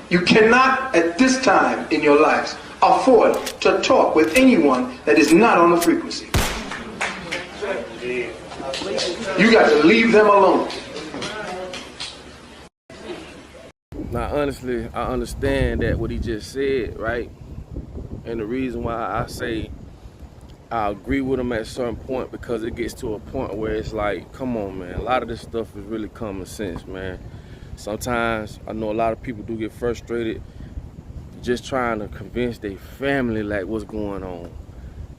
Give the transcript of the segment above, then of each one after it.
You cannot, at this time in your lives, afford to talk with anyone that is not on the frequency. You got to leave them alone. Now, honestly, I understand that what he just said, right? And the reason why I say I agree with him at a certain point, because it gets to a point where it's like, come on, man, a lot of this stuff is really common sense, man. Sometimes I know a lot of people do get frustrated just trying to convince their family like what's going on.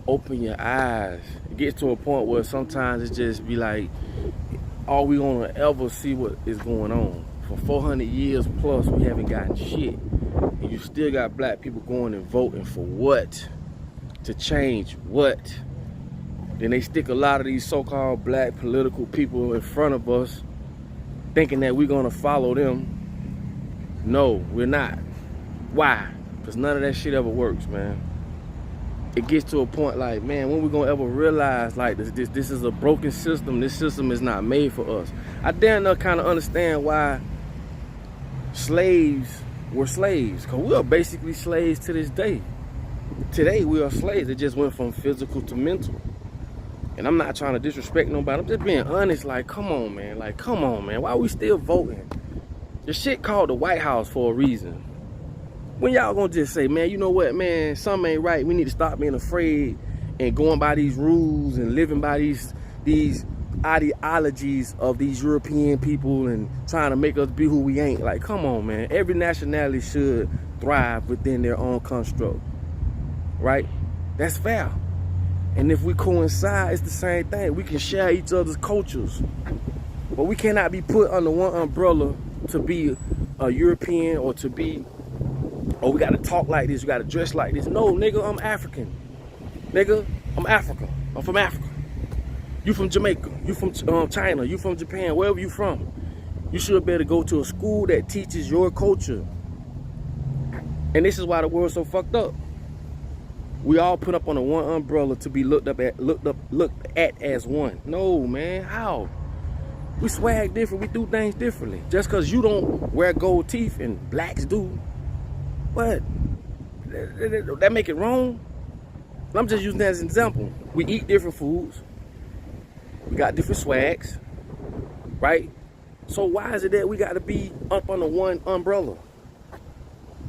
Open your eyes. It gets to a point where sometimes it just be like, are we gonna ever see what is going on? For 400 years plus, we haven't gotten shit. And you still got black people going and voting for what? To change what? Then they stick a lot of these so-called black political people in front of us, thinking that we're gonna follow them. No, we're not. Why? Because none of that shit ever works, man. It gets to a point like, man, when we gonna ever realize like this is a broken system? This system is not made for us. I dare not kind of understand why slaves were slaves, because we are basically slaves to this day. Today we are slaves. It just went from physical to mental. And I'm not trying to disrespect nobody. I'm just being honest. Like, come on, man. Like, come on, man. Why are we still voting? The shit called the White House for a reason. When y'all gonna just say, man, you know what, man, something ain't right. We need to stop being afraid and going by these rules and living by these ideologies of these European people and trying to make us be who we ain't. Like, come on, man. Every nationality should thrive within their own construct, right? That's fair. And if we coincide, it's the same thing. We can share each other's cultures, but we cannot be put under one umbrella to be a European or to be, oh, we gotta talk like this, we gotta dress like this. No, nigga, I'm African. Nigga, I'm Africa. I'm from Africa. You from Jamaica, you from China, you from Japan, wherever you from. You should be able to go to a school that teaches your culture. And this is why the world's so fucked up. We all put up under one umbrella to be looked at as one. No, man, how? We swag different, we do things differently. Just because you don't wear gold teeth and blacks do, what? That make it wrong? I'm just using that as an example. We eat different foods. We got different swags, right? So why is it that we got to be up under one umbrella?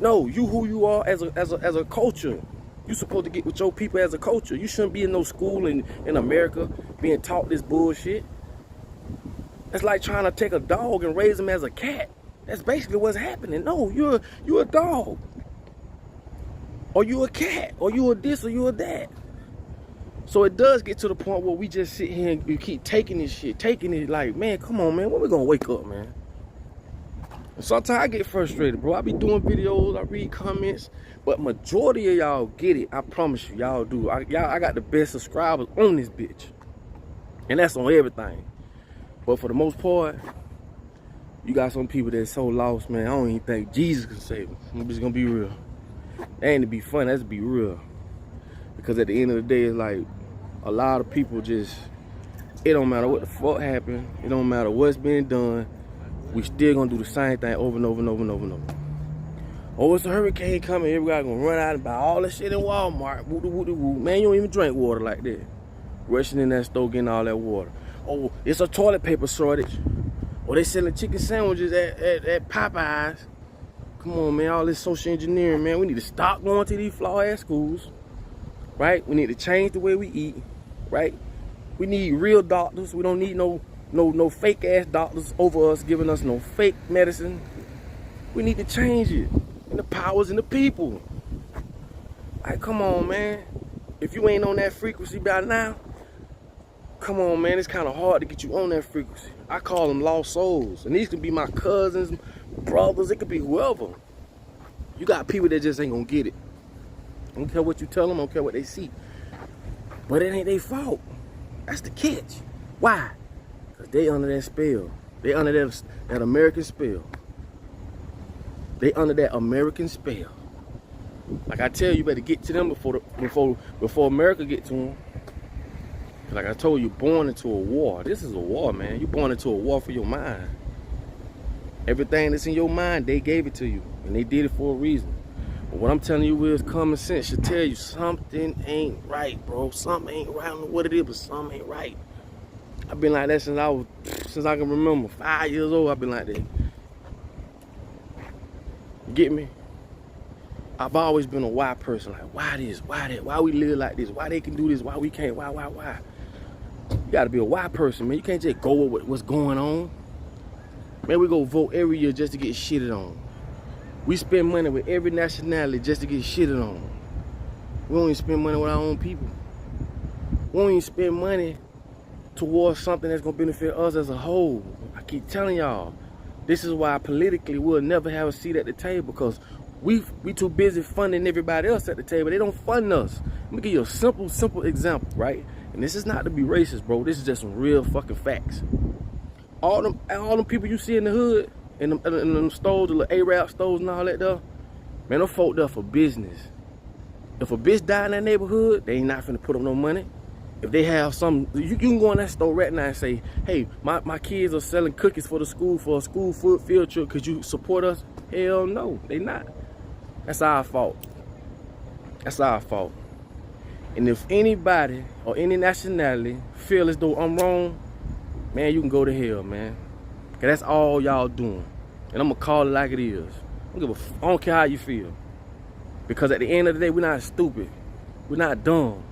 No, you who you are as a culture. You supposed to get with your people as a culture. You shouldn't be in no school in America being taught this bullshit. That's like trying to take a dog and raise him as a cat. That's basically what's happening. No, you're a dog. Or you a cat. Or you a this or you a that. So it does get to the point where we just sit here and we keep taking this shit, taking it like, man, come on, man, when we gonna wake up, man? And sometimes I get frustrated, bro. I be doing videos, I read comments, but majority of y'all get it. I promise you, y'all do. I got the best subscribers on this bitch. And that's on everything. But for the most part, you got some people that's so lost, man, I don't even think Jesus can save them. I'm just gonna be real. That ain't to be funny, that's to be real. Because at the end of the day, it's like, a lot of people just, it don't matter what the fuck happened, it don't matter what's being done, we still gonna do the same thing over and over and over and over and over. Oh, it's a hurricane coming, everybody gonna run out and buy all this shit in Walmart, woo-doo-woo-doo-woo. Man, you don't even drink water like that. Rushing in that store, getting all that water. Oh, it's a toilet paper shortage. Or they selling chicken sandwiches at Popeyes. Come on, man, all this social engineering, man. We need to stop going to these flaw-ass schools, right? We need to change the way we eat, right? We need real doctors. We don't need no fake-ass doctors over us giving us no fake medicine. We need to change it. And the power's in the people. Like, come on, man. If you ain't on that frequency by now, come on, man, it's kind of hard to get you on that frequency. I call them lost souls. And these could be my cousins, brothers, it could be whoever. You got people that just ain't gonna get it. I don't care what you tell them, I don't care what they see. But it ain't their fault. That's the catch. Why? Because they under that spell. They under that American spell. They under that American spell. Like I tell you, you better get to them before America get to them. Like I told you, born into a war. This is a war, man. You're born into a war for your mind. Everything that's in your mind, they gave it to you. And they did it for a reason. But what I'm telling you is common sense should tell you something ain't right, bro. Something ain't right. I don't know what it is, but something ain't right. I've been like that since I can remember. 5 years old, I've been like that. You get me? I've always been a why person. Like, why this? Why that? Why we live like this? Why they can do this? Why we can't? Why? You gotta be a why person, man. You can't just go with what's going on. Man, we go vote every year just to get shitted on. We spend money with every nationality just to get shitted on. We don't even spend money with our own people. We don't even spend money towards something that's gonna benefit us as a whole. I keep telling y'all, this is why politically we'll never have a seat at the table, because we too busy funding everybody else at the table. They don't fund us. Let me give you a simple example, right? And this is not to be racist, bro. This is just some real fucking facts. All them people you see in the hood, in them stores, the little Arab stores and all that there, man, them folk there for business. If a bitch die in that neighborhood, they ain't not finna put up no money. If they have some, you can go in that store right now and say, hey, my kids are selling cookies for a school field trip. Could you support us? Hell no, they not. That's our fault. That's our fault. And if anybody or any nationality feel as though I'm wrong, man, you can go to hell, man. Cause that's all y'all doing. And I'm gonna call it like it is. I don't care how you feel. Because at the end of the day, we're not stupid. We're not dumb.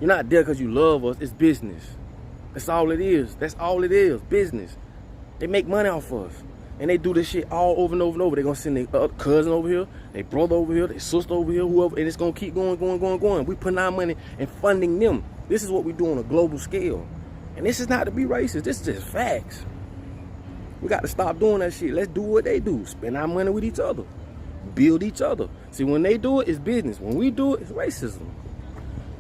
You're not there because you love us. It's business. That's all it is. That's all it is. Business. They make money off us. And they do this shit all over and over and over. They're going to send their cousin over here, their brother over here, their sister over here, whoever. And it's going to keep going. We putting our money and funding them. This is what we do on a global scale. And this is not to be racist. This is just facts. We got to stop doing that shit. Let's do what they do. Spend our money with each other. Build each other. See, when they do it, it's business. When we do it, it's racism.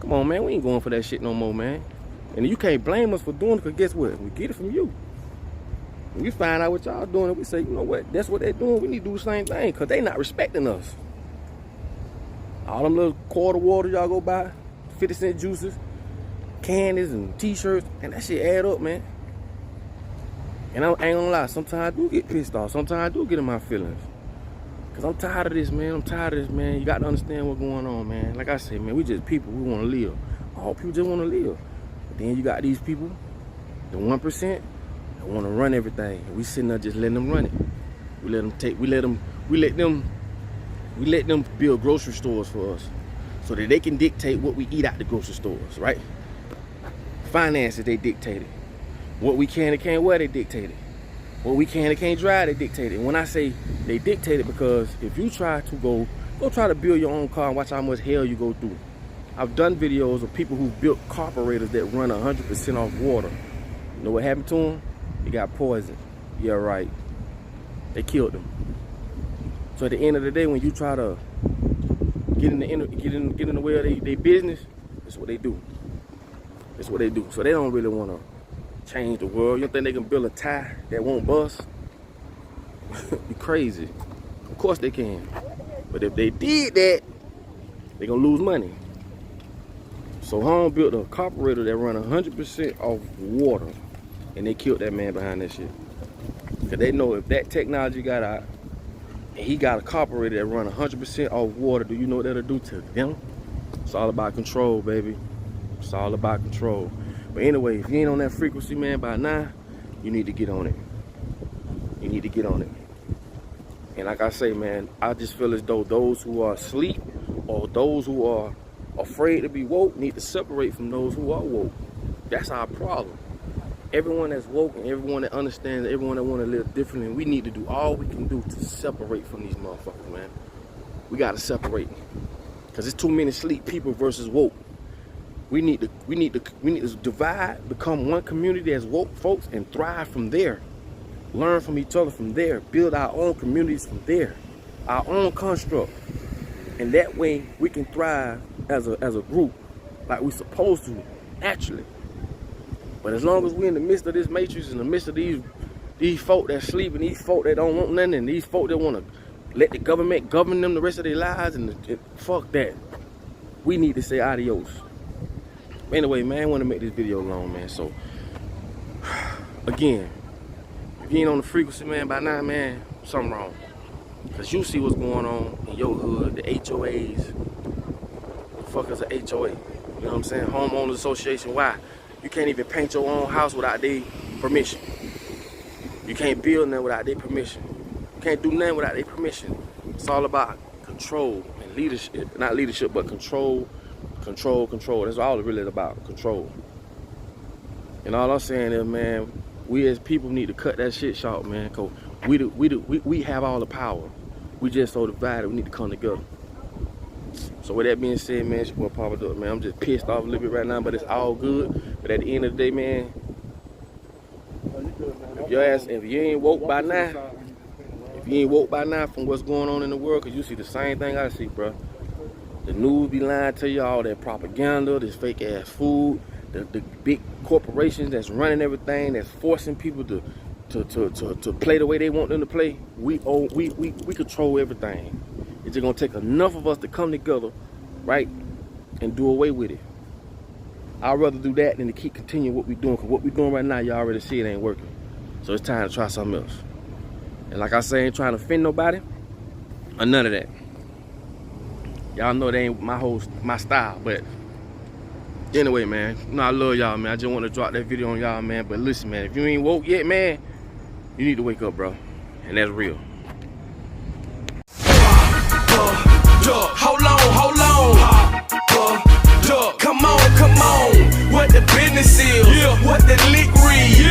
Come on, man. We ain't going for that shit no more, man. And you can't blame us for doing it, because guess what? We get it from you. When we find out what y'all doing, and we say, you know what? That's what they're doing. We need to do the same thing, because they not respecting us. All them little quarter water y'all go buy, 50-cent juices, candies, and T-shirts, and that shit add up, man. And I ain't gonna lie, sometimes I do get pissed off. Sometimes I do get in my feelings. Because I'm tired of this, man. You got to understand what's going on, man. Like I said, man, we just people. We want to live. All people just want to live. But then you got these people, the 1%, that want to run everything. And we sitting there just letting them run it. We let them build grocery stores for us, so that they can dictate what we eat at the grocery stores, right? Finances, they dictate it. What we can and can't wear, they dictate it. What we can and can't drive, they dictate it. And when I say they dictate it, because if you try to go try to build your own car and watch how much hell you go through. I've done videos of people who built carburetors that run 100% off water. You know what happened to them? They got poisoned. Yeah, right. They killed them. So at the end of the day, when you try to get in the way of their business, that's what they do. That's what they do. So they don't really want to change the world. You don't think they can build a tie that won't bust? You crazy. Of course they can. But if they did that, they're gonna lose money. So Home built a carburetor that run 100% off water, and they killed that man behind that shit. Because they know if that technology got out, and he got a carburetor that run 100% off water, do you know what that'll do to them? It's all about control, baby. It's all about control. But anyway, if you ain't on that frequency, man, by now, you need to get on it. You need to get on it. And like I say, man, I just feel as though those who are asleep or those who are afraid to be woke need to separate from those who are woke. That's our problem. Everyone that's woke and everyone that understands, everyone that want to live differently, we need to do all we can do to separate from these motherfuckers, man. We got to separate. Because it's too many sleep people versus woke. We need to divide, become one community as woke folks, and thrive from there. Learn from each other from there. Build our own communities from there. Our own construct. And that way we can thrive as a group like we're supposed to, naturally. But as long as we're in the midst of this matrix, in the midst of these folk that sleep, and these folk that don't want nothing, and these folk that want to let the government govern them the rest of their lives, and fuck that. We need to say adios. Anyway, man, I want to make this video long, man. So, again, if you ain't on the frequency, man, by now, man, something wrong. Cause you see what's going on in your hood, the HOAs. The fuck is a HOA? You know what I'm saying? Homeowners Association. Why? You can't even paint your own house without their permission. You can't build nothing without their permission. You can't do nothing without their permission. It's all about control and leadership. Not leadership, but control, control, control. That's all it really is about, control. And all I'm saying is, man, we as people need to cut that shit short, man, cause we have all the power. We just so divided, we need to come together. So with that being said, man, it's your boy Papa Duck, man. I'm just pissed off a little bit right now, but it's all good. But at the end of the day, man, if you ain't woke by now, from what's going on in the world, cause you see the same thing I see, bro. The news be lying to you, all that propaganda, this fake ass food, the big corporations that's running everything, that's forcing people to play the way they want them to play. We control everything. It's just gonna take enough of us to come together, right, and do away with it. I'd rather do that than to keep continuing what we're doing, because what we're doing right now, y'all already see it ain't working. So it's time to try something else. And like I say, I ain't trying to offend nobody or none of that. Y'all know that ain't my style, but anyway, man, you know I love y'all, man. I just want to drop that video on y'all, man. But listen, man, if you ain't woke yet, man, you need to wake up, bro. And that's real. Hold on. Come on. What the business is, what the lick read.